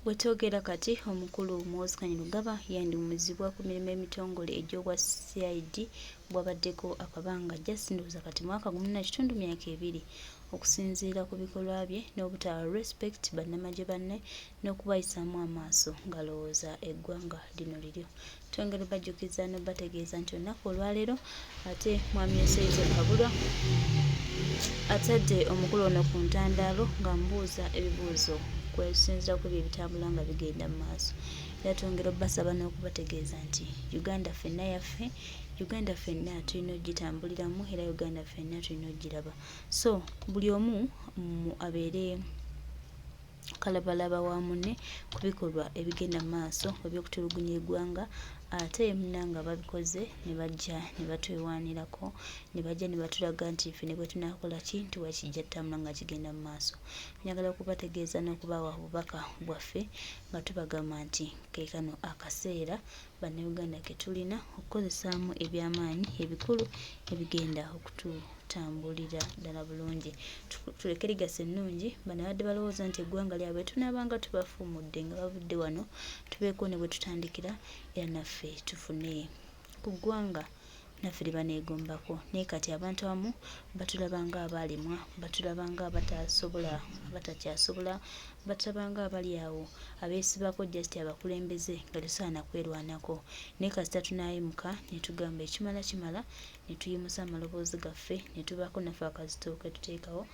Bwetwogera kati omukulu Muhoozi Kainerugaba yandimumizibwa ku mirimu emitongole egy'obwa CID bwabaddeko akabanga ajja ndowooza kati mwaka gumu na kitundu myaka ebiri okusinziira ku bikolwa bye n'obutawa respect bannamagye banne n'okubayisaamu amaaso ng'alowooza eggwanga lino liryo. Twongera bajjukiza n'obategeeza nti olunaku olwaleero ate mwami Yoseiza Kabulwa atadde omukulu ono ku ntandaalo ng'amubuuza ebibuuzo kwesinzira ku ebitambula nga bigenda mu maaso. Era twongera obbasaba n'okubategeeza nti Uganda ffenna yaffe, Uganda ffenna tulina ogitambuliramu era Uganda ffenna tulina ogiraba. So buli omu abeere kalabalaba wa munne ku bikolwa ebigenda mu maaso eby'okutulugunya eggwanga, ate munnanga babikoze ne bajja ne batwewaanirako ne bajja ne batulaga nti ffe ne bwe tunaakola ki nti wakijja ttambula nga kigenda mu maaso. Njagala okubategeeza n'okubawa obubaka bwaffe nga tubagamba nti ke kano akaseera bannayuganda ke tulina okukozesaamu ebyamaanyi ebikulu ebigenda okututambulira ddala bulungi. Tuleke ligasa ennungi bano abadde balowooza nti eggwanga lyabwe tunaabanga tubafuumudde nga bavudde wano tubeeko ne bwe tutandikira era naffe tufune ku ggwanga naffe libaneegombako. Naye kati abantu abamu batulaba nga abaalemwa, batulaba nga abatakyasobola, batulaba nga abali awo abeesibako just abakulembeze nga tusaana kwerwanako. Naye kasita tunaayimuka ne tugamba ekimala kimala ne tuyimusa amaloboozi gaffe ne tubaako naffe akazitooke tuteekawo,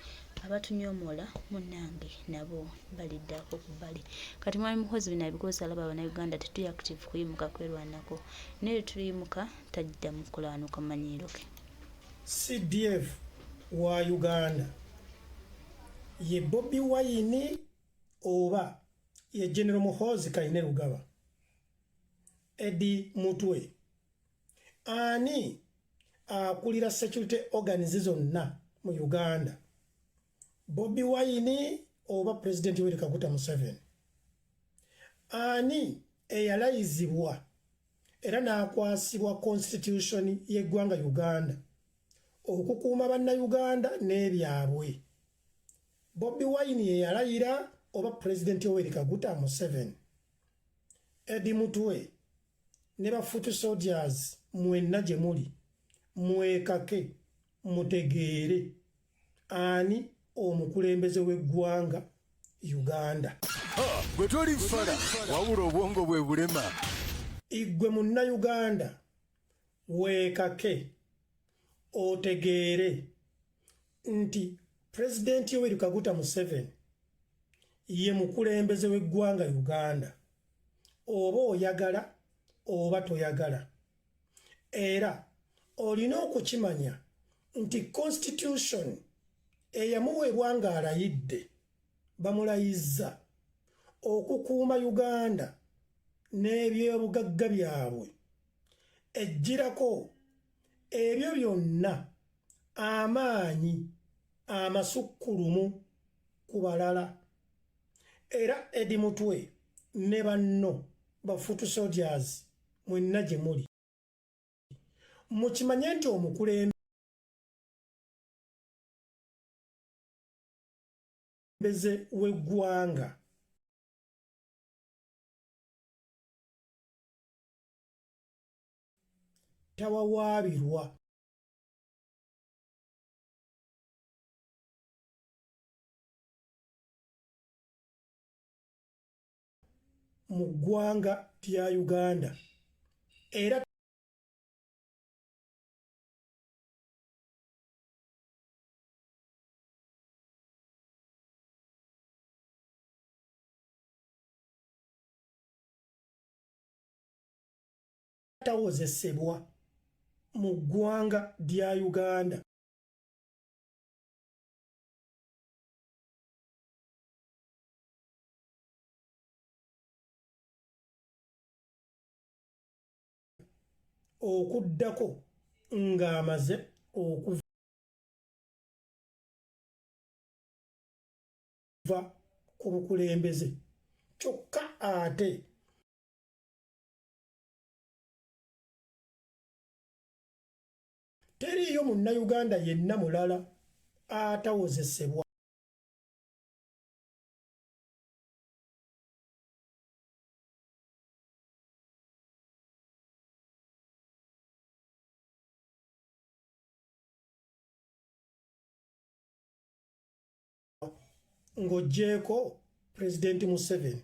abatunyomoola munnange nabo baliddako ku bbali. Kati mwami Muhoozi bino abikozesa alaba Abannayuganda tetuli active kuyimuka kwerwanako. Naye tuliyimuka tajjiddamu kukolanuka manyiiro ke. CDF wa Uganda ye Bobi Wine oba ye General Muhoozi Kainerugaba? Eddie Mutwe ani akulira security organs zonna mu Uganda? Bobi Wine oba President Yoweri Kaguta Museveni? Ani eyalayizibwa era n'akwasibwa constitution y'eggwanga Uganda okukuuma bannayuganda n'ebyabwe? Bobi Wine ye yalayira oba President Yoweri Kaguta Museveni? Eddie Mutwe ne bafutu soldiers mwenna gye muli mwekake mutegeere ani omukulembeze w'eggwanga Uganda. Gwe toli fala wabula obwongo bwe bulema. Igwe munnayuganda weekake otegeere nti President Yoweri Kaguta Museveni ye mukulembeze w'eggwanga Uganda, oba oyagala oba toyagala. Era olina okukimanya nti constitution eyamuweebwa ng'alayidde bamulayizza okukuuma Uganda n'ebyobugagga byabwe ejjirako ebyo byonna amaanyi amasukkulumu ku balala. Era Eddie Mutwe ne banno bafutu soldiers mwenna gye muli mukimanye nti omukulembeze w'eggwanga tawawaabirwa. Mu ggwanga lya Uganda era tawozesebwa mu ggwanga lya Uganda. Okuddako ng'amaze okuva ku bukulembeze kyokka ate teriiyo munnayuganda yenna mulala atawozesebwa. ng'oggyeko Pulezidenti Museveni.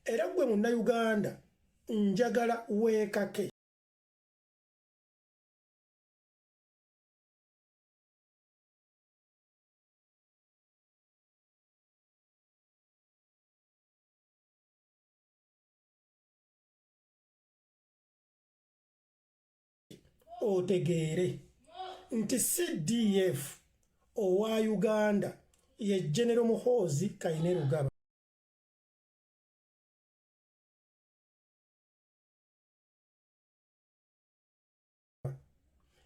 Era gwe munnayuganda njagala weekake otegeere nti CDF owa Uganda ye General Muhoozi Kainerugaba.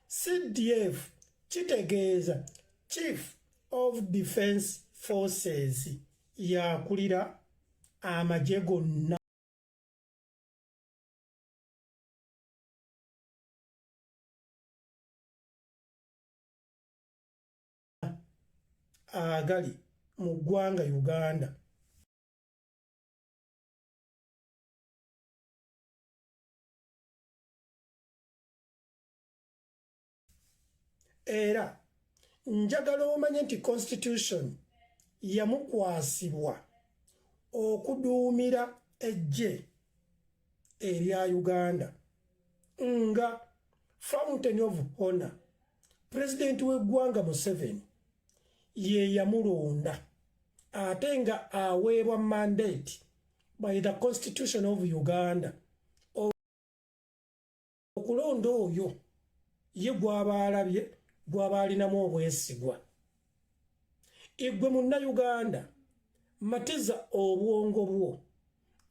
CDF kitegeeza Chief of Defence Forces yakulira amagye gonna agali mu ggwanga Uganda. Era njagala omanye nti Constitution yamukwasibwa okuduumira eggye erya Uganda nga Fountain of Honor. Pulezidenti w'eggwanga Museveni ye yamulonda ate nga aweebwa mandate by the Constitution of Uganda okulonda oyo ye gw'aba alabye gw'aba alinamu obwesigwa. Igwe munnayuganda matiza obwongo bwo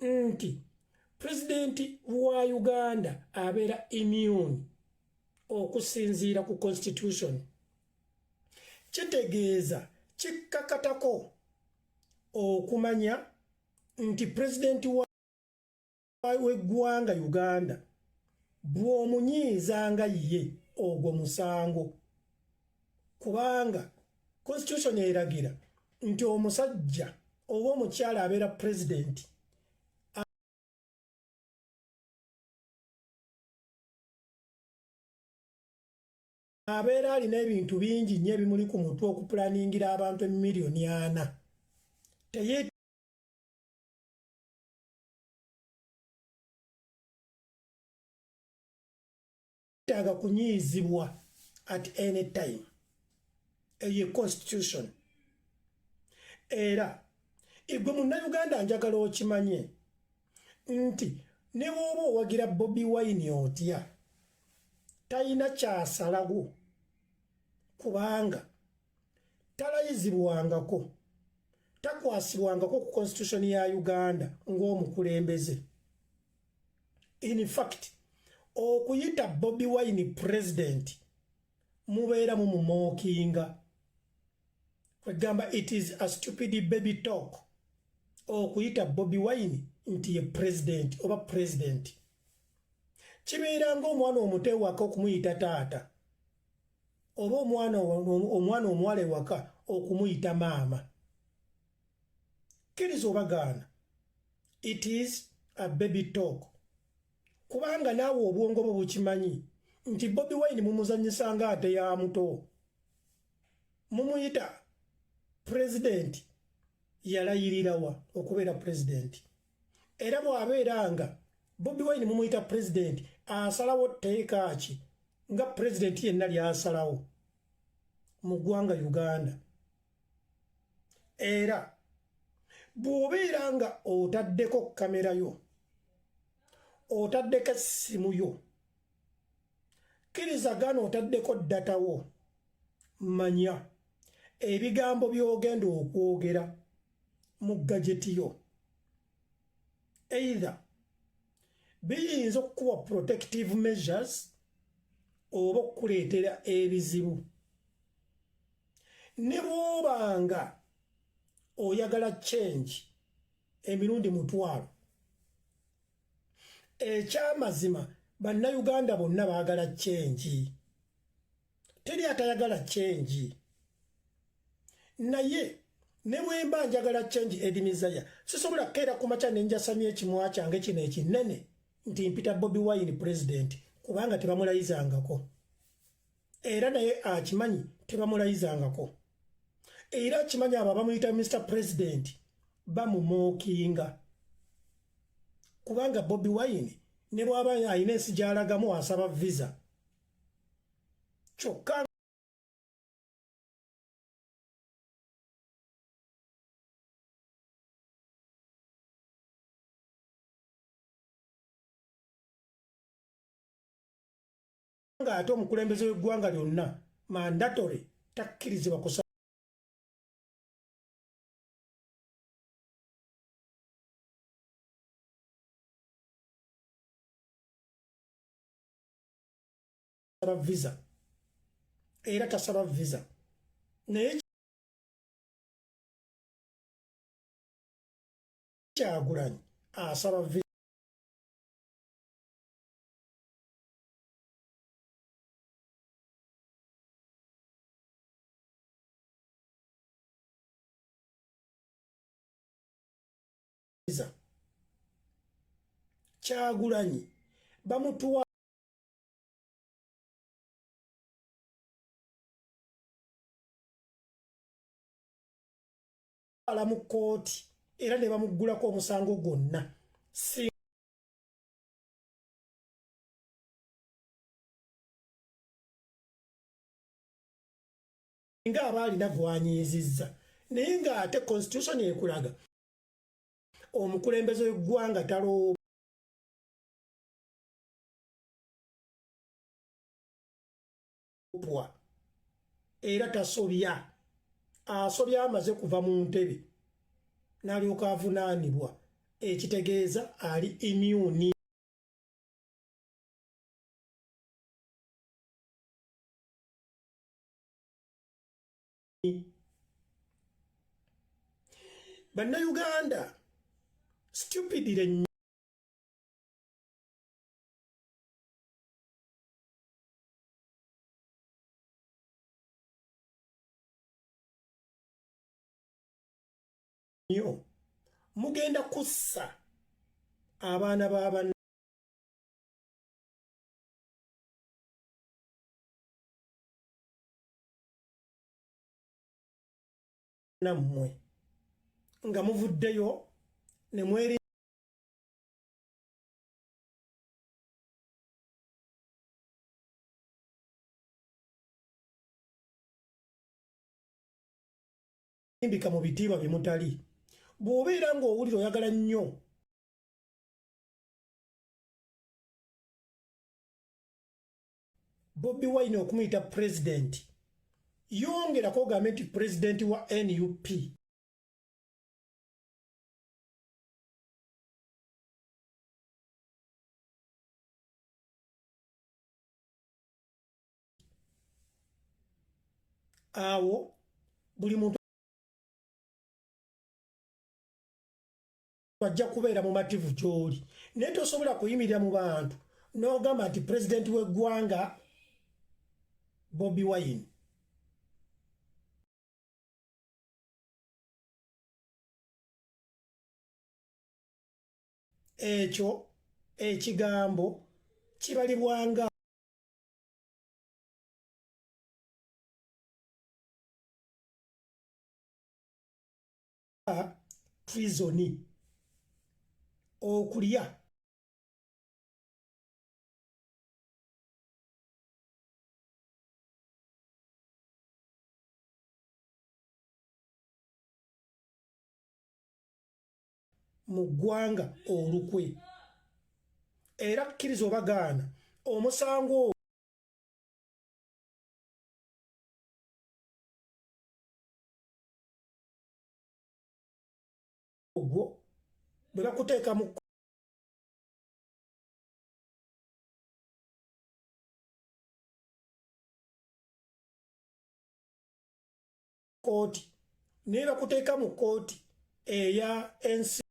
nti Pulezidenti wa Uganda abeera immune okusinziira ku Constitution. Kitegeeza kikkakatako okumanya nti Pulezidenti w'eggwanga Uganda bw'omunyiizanga ye ogwo musango, kubanga Constitution eragira nti omusajja oba omukyala abeera Pulezidenti abeera alina ebintu bingi nnyo ebimuli ku mutwe okupulaningira abantu emiliyoni 4. Teyeetaaga kunyiizibwa at any time. Eyo Constitution. Era igwe munnayuganda njagala okimanye nti ne bw'oba owagira Bobi Wine otya talina kyasalawo kubanga talayizibwangako, takwasibwangako ku Constitution ya Uganda ng'omukulembeze. In fact, okuyita Bobi Wine President mubeera mumumookinga. Kwegamba it is a stupid baby talk okuyita Bobi Wine nti ye President oba President. Kibeera ng'omwana omuto ewaka okumuyita taata oba omwana omuwala ewaka okumuyita maama. Kkiriza oba gaana, it is a baby talk kubanga naawe obwongo bwo bukimanyi nti Bobi Wine mumuzannyisanga ate ya muto, mumuyita President yalayirirawa okubeera President. Era bw'abeera nga Bobi Wine mumuyita President asalawo tteeka ki nga President yenna lyasalawo mu ggwanga Uganda. Era bw'obeera nga otaddeko kamera yo, otaddeko essimu yo, kkiriza gaana otaddeko data wo, manya ebigambo by'ogenda okwogera mu gajeti yo either biyinza okukuwa protective measures oba okukuleetera ebizibu. Ne bw'obanga oyagala change emirundi 1,000, ekyamazima bannayuganda bonna baagala change, teri atayagala change. Naye ne bwe mba njagala change edimizaya sisobola kera kumacha nenjasamye ekimwa kyange kino ekinene nti mpita Bobi Wine president kubanga tebamulayizangako era naye akimanyi tebamulayizangako era akimanyi abo bamuyita Mr. President bamumookinga kubanga Bobi Wine ne bwaba ayina ensi gy'alagamu asaba visa kyokka nga ate omukulembeze w'eggwanga lyonna mandatory takkirizibwa kusaba visa era tasaba visa naye Kyagulanyi asaba visa Kyagulanyi bamutuwa ala mu kooti era ne bamuggulako omusango gwonna nga aba alina gwanyiizizza naye ng'ate constitution ekulaga omukulembeze w'eggwanga taloopwa era tasobya asobya amaze kuva mu ntebe n'alyoka avunaanibwa ekitegeeza ali immune bannayuganda stupidire nnyo mugenda kussa abaana b'abanna nammwe nga muvuddeyo ne mweri mbika mu bitiibwa bye mutali bw'obeera ng'owulira oyagala nnyo Bobi Wine okumuyita president yongerako ogambe nti president wa NUP awo buli muntu ajja kubeera mumativu gy'oli naye tosobola kuyimirira mu bantu n'ogamba nti pulezidenti w'eggwanga Bobi Wine ekyo ekigambo kibalibwanga treasoni okulya mu ggwanga olukwe era kkiriza obagaana omusango ogwo bwe bakuteeka mu kooti naye bakuteeka mu kooti eya ensi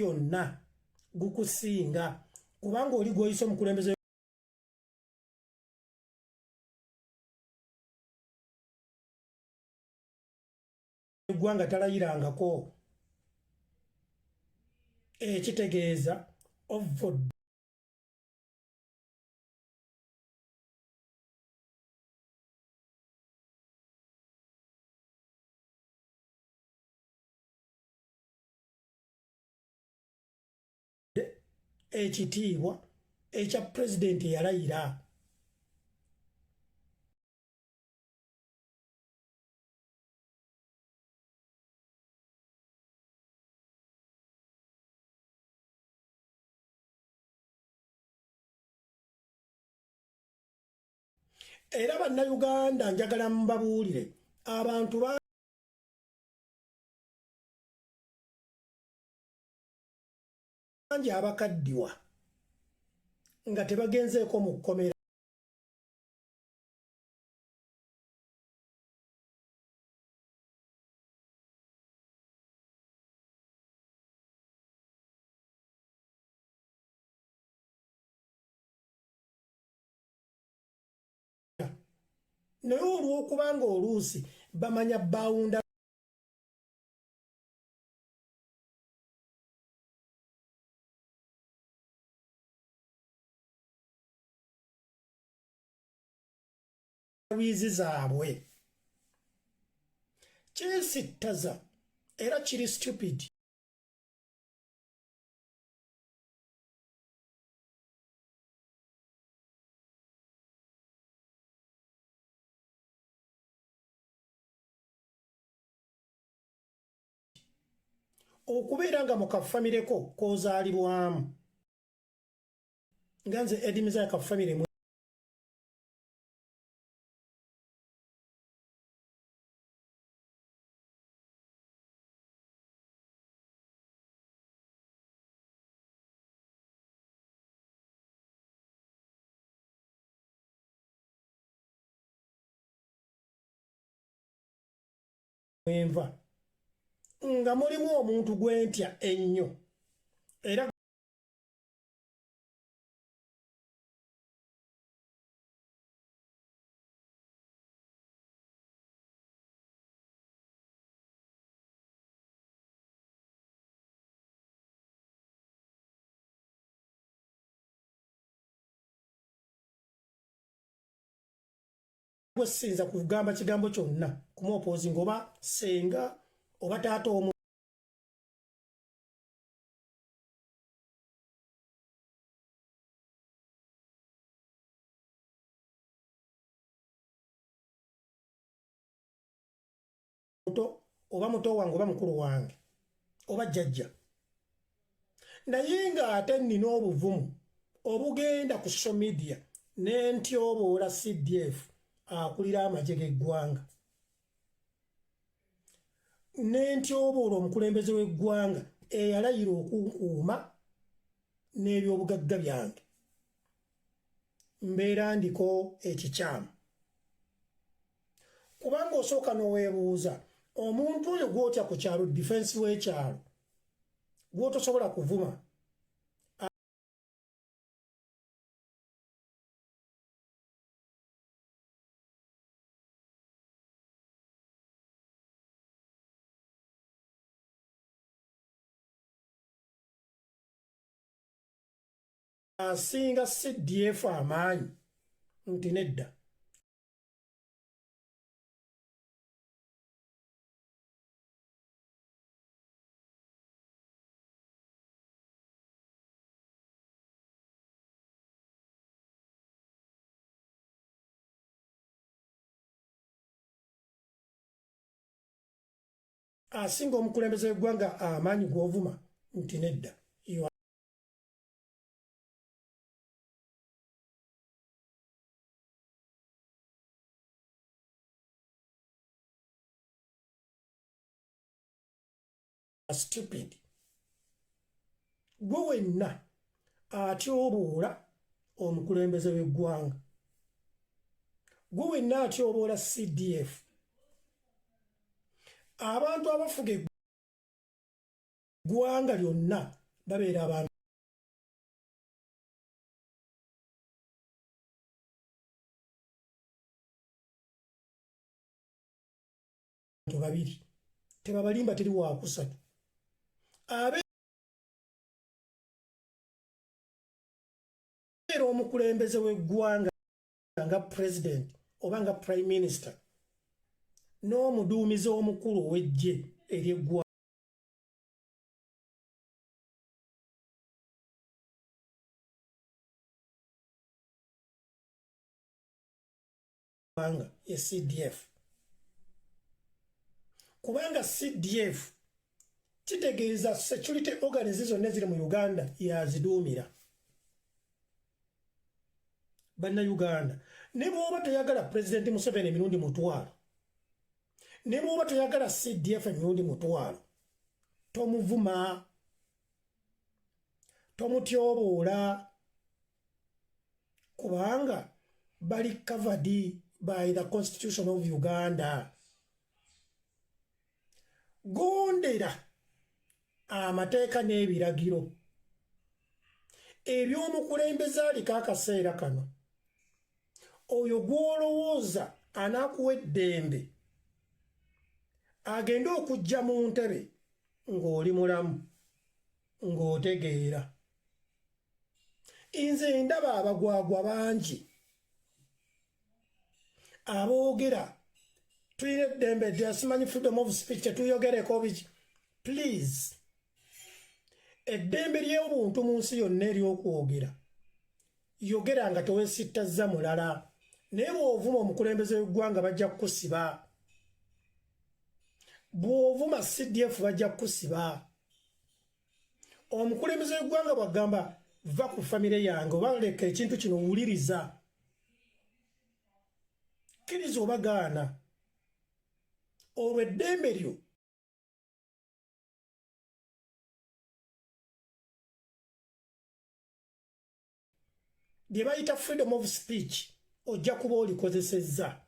yonna gukusinga kubanga oli gw'oyisa omukulembeze eggwanga talayirangako ekitegeeza ovvodde ekitiibwa ekya pulezidenti eyalayira. Era bannayuganda njagala mbabuulire abantu bangi abakaddiwa nga tebagenzeeko mu kkomera naye olw'okubanga oluusi bamanya bawunda wiizi zaabwe kyesittaza era kiri stupid. Okubeera nga mukaffamireko kozaalibwamu nga nze edimiza yakafamire mwenva nga mulimu omuntu gwentya ennyo era gwesinza kugamba kigambo kyonna kumwopozinga oba senga oba taata omu oba muto wange oba mukulu wange oba jjajja, naye ng'ate nnina obuvumu obugenda ku social media n'entyoboola CDF akulira amagye g'eggwanga n'entyoboola omukulembeze w'eggwanga eyalayira okunkuuma n'ebyobugagga byange. Mbeera ndiko ekikyamu kubanga osooka n'oweebuuza omuntu oyo gw'otya ku kyalo difensi w'ekyalo gw'otosobola kuvuma asinga CDF amaanyi nti nedda. Asinga omukulembeze w'eggwanga amaanyi gw'ovuma nti nedda. Stupid. Gwe wenna atyoboola omukulembeze w'eggwanga, gwe wenna atyoboola CDF, abantu abafuga eggwanga lyonna babeera abantu babiri tebabalimba teri wakusatu abeera omukulembeze w'eggwanga nga president oba nga prime minister n'omuduumizi omukulu ow'eggye ery'eggwanga ye CDF kubanga CDF kitegeeza security organization zonna eziri mu Uganda yaziduumira bannayuganda ne bw'oba toyagala president Museveni emirundi mutwalo ne bw'oba toyagala CDF emirundi mutwalo tomuvuma tomutyoboola kubanga bali covered by the Constitution of Uganda. Gondera amateeka n'ebiragiro eby'omukulembeze aliko akaseera kano oyo gw'olowooza anaakuwa eddembe agenda okujja mu ntebe ng'oli mulamu ng'otegeera. Nze ndaba abagwagwa bangi aboogera tulina eddembe simanyi freedom of speech tetuyogereko biki. Please eddembe ly'obuntu mu nsi yonna ery'okwogera yogera nga teweesittazza mulala naye bw'ovuma omukulembeze w'eggwanga bajja kukusiba bw'ovuma CDF bajja kukusiba omukulembeze w'eggwanga bw'agamba va ku famire yange oba leka ekintu kino wuliriza kkiriza oba gaana olwo eddembe lyo lye bayita freedom of speech ojja kuba olikozesezza.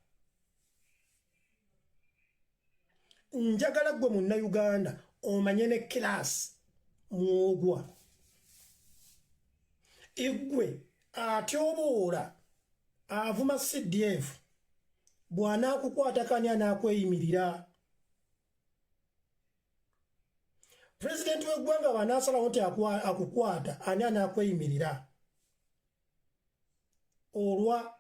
Njagala gwe munnayuganda omanye ne kirasi mwogwa eggwe atyoboola avuma CDF bw'anaakukwata kani anaakweyimiririra. Pulezidenti w'eggwanga bw'anaasalawo nti akukwata ani anaakweyimiririra olwa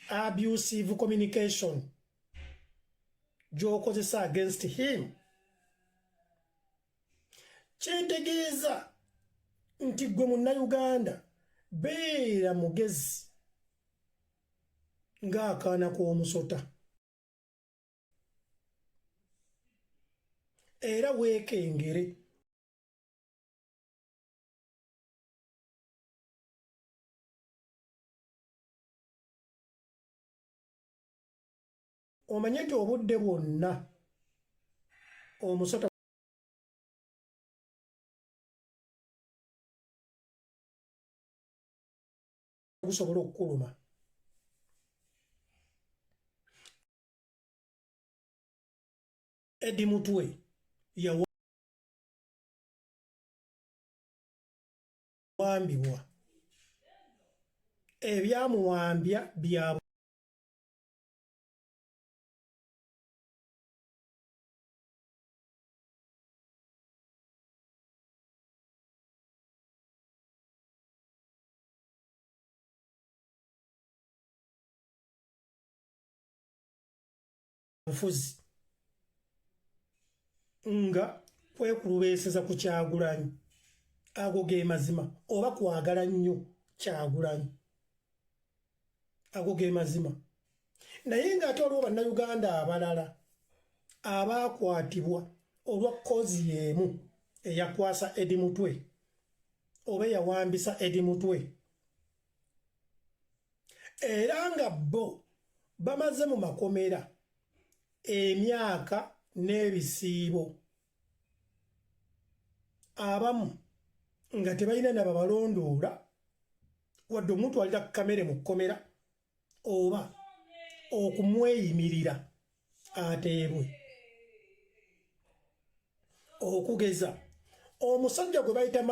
abusive communication gy'okozesa against him. Kyentegeeza nti gwe munnayuganda beera mugezi ng'akaana k'omusota era weekengere omanye nti obudde bwonna omusota gusobola okukuluma. Eddie Mutwe yawambibwa ebyamuwambya bya bufuzi nga kwekulubeeseza ku Kyagulanyi ago ge mazima oba kwagala nnyo Kyagulanyi ago ge mazima. Naye ng'ate olwo bannayuganda abalala abaakwatibwa olwa kozi y'emu eyakwasa Eddie Mutwe oba eyawambisa Eddie Mutwe era nga bo bamaze mu makomera emyaka n'ebisiibo abamu nga tebalina na babalondoola wadde omutwalira ku kamere mu kkomera oba okumweyimirira ateebwe. Okugeza omusajja gwe bayita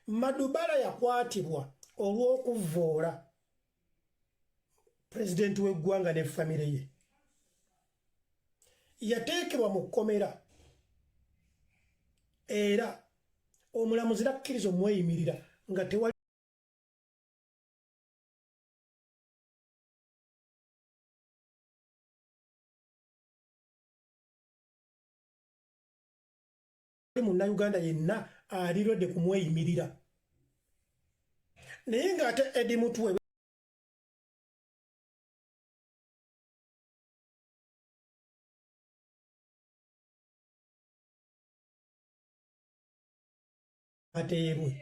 Madubala yakwatibwa olw'okuvvoola pulezidenti w'eggwanga ne famire ye. yateekebwa mu kkomera era omulamuzi nakkiriza omweyimirira nga tewali munnayuganda yenna alirodde kumweyimirira naye ng'ate Eddie Mutwe ateebwe